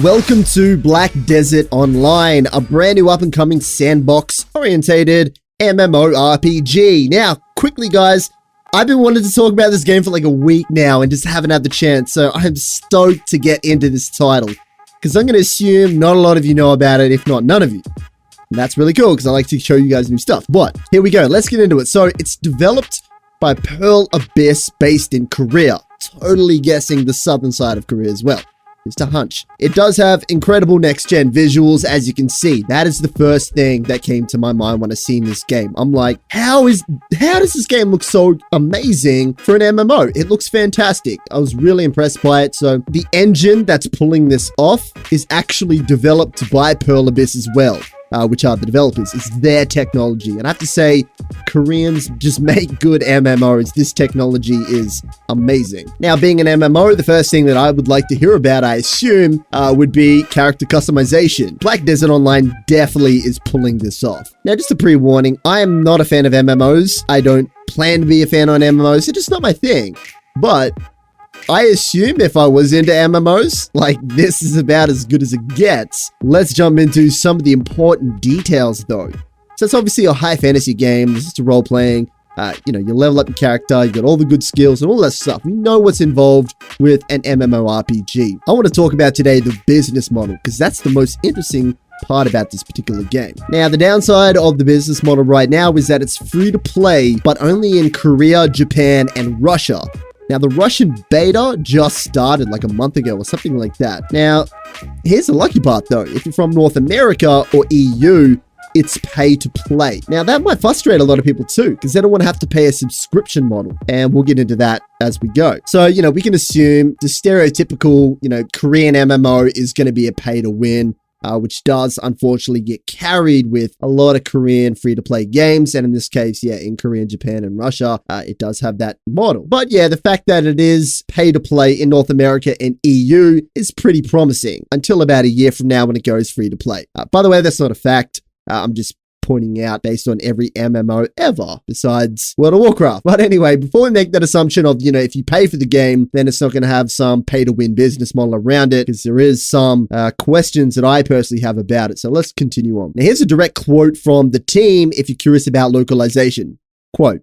Welcome to Black Desert Online, a brand new up-and-coming sandbox-orientated MMORPG. Now, quickly guys, I've been wanting to talk about this game for like a week now and just haven't had the chance, so I'm stoked to get into this title. Because I'm going to assume not a lot of you know about it, if not none of you. And that's really cool, because I like to show you guys new stuff. But, here we go, let's get into it. So, it's developed by Pearl Abyss, based in Korea. Totally guessing the southern side of Korea as well. Just a hunch. It does have incredible next-gen visuals, as you can see. That is the first thing that came to my mind when I seen this game. I'm like, how does this game look so amazing for an MMO? It looks fantastic. I was really impressed by it. So the engine that's pulling this off is actually developed by Pearl Abyss as well. Which are the developers. It's their technology. And I have to say, Koreans just make good MMOs. This technology is amazing. Now, being an MMO, the first thing that I would like to hear about, I assume, would be character customization. Black Desert Online definitely is pulling this off. Now, just a pre-warning, I am not a fan of MMOs. I don't plan to be a fan on MMOs. It's just not my thing. But I assume if I was into MMOs, like this is about as good as it gets. Let's jump into some of the important details though. So it's obviously a high fantasy game. This is role playing. You level up your character, you got all the good skills and all that stuff. You know what's involved with an MMORPG. I want to talk about today the business model, because that's the most interesting part about this particular game. Now, the downside of the business model right now is that it's free to play, but only in Korea, Japan, and Russia. Now, the Russian beta just started like a month ago or something like that. Now, here's the lucky part though. If you're from North America or EU, it's pay to play. Now, that might frustrate a lot of people too, because they don't want to have to pay a subscription model. And we'll get into that as we go. So, we can assume the stereotypical, Korean MMO is going to be a pay to win. Which does unfortunately get carried with a lot of Korean free-to-play games. And in this case, in Korea, Japan, and Russia, it does have that model. But the fact that it is pay-to-play in North America and EU is pretty promising until about a year from now when it goes free-to-play. By the way, that's not a fact. I'm just pointing out based on every MMO ever besides World of Warcraft. But anyway, before we make that assumption of, if you pay for the game, then it's not going to have some pay to win business model around it, because there is some questions that I personally have about it. So let's continue on. Now, here's a direct quote from the team if you're curious about localization. Quote,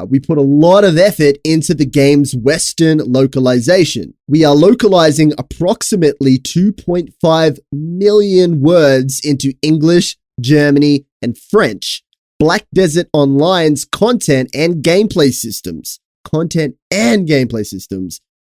we put a lot of effort into the game's Western localization. We are localizing approximately 2.5 million words into English, Germany, and French. Black Desert Online's content and gameplay systems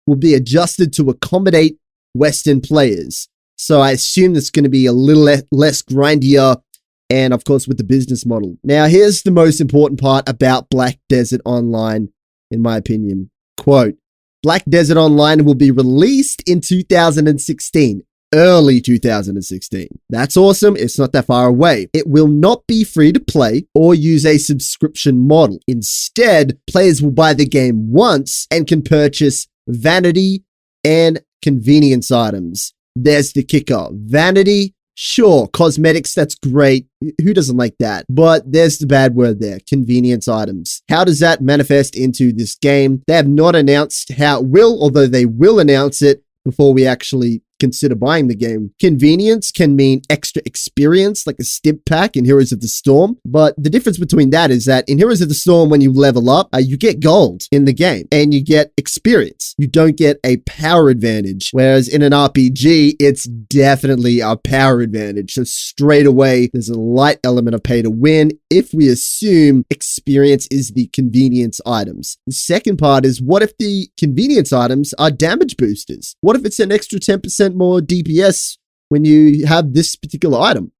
will be adjusted to accommodate Western players. So I assume that's going to be a little less grindier, and of course with the business model. Now, here's the most important part about Black Desert Online, in my opinion. Quote, Black Desert Online will be released in 2016. Early 2016. That's awesome. It's not that far away. It will not be free to play or use a subscription model. Instead, players will buy the game once and can purchase vanity and convenience items. There's the kicker. Vanity, sure. Cosmetics, that's great. Who doesn't like that? But there's the bad word there. Convenience items. How does that manifest into this game? They have not announced how it will, although they will announce it before we actually consider buying the game. Convenience can mean extra experience, like a stimp pack in Heroes of the Storm. But the difference between that is that in Heroes of the Storm, when you level up, you get gold in the game and you get experience. You don't get a power advantage. Whereas in an RPG, it's definitely a power advantage. So straight away, there's a light element of pay to win if we assume experience is the convenience items. The second part is, what if the convenience items are damage boosters? What if it's an extra 10% more DPS when you have this particular item?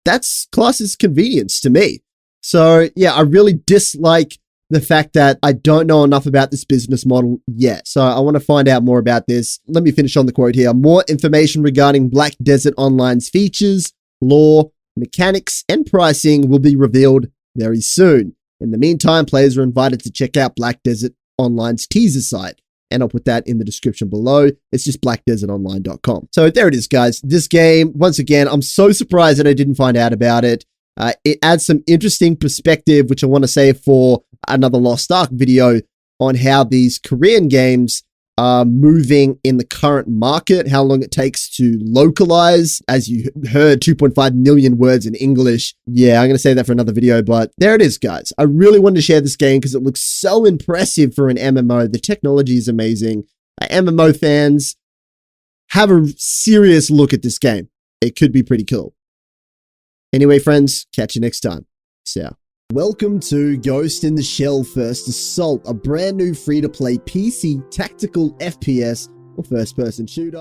That's class as convenience to me. So I really dislike the fact that I don't know enough about this business model yet. So I want to find out more about this. Let me finish on the quote here. More information regarding Black Desert Online's features, lore, mechanics, and pricing will be revealed very soon. In the meantime, players are invited to check out Black Desert Online's teaser site. And I'll put that in the description below. It's just blackdesertonline.com. So there it is, guys. This game, once again, I'm so surprised that I didn't find out about it. It adds some interesting perspective, which I want to save for another Lost Ark video on how these Korean games are moving in the current market, how long it takes to localize. As you heard, 2.5 million words in English. Yeah, I'm going to save that for another video, but there it is, guys. I really wanted to share this game because it looks so impressive for an MMO. The technology is amazing. MMO fans, have a serious look at this game. It could be pretty cool. Anyway, friends, catch you next time. Peace out. Welcome to Ghost in the Shell First Assault, a brand new free-to-play PC tactical FPS or first-person shooter.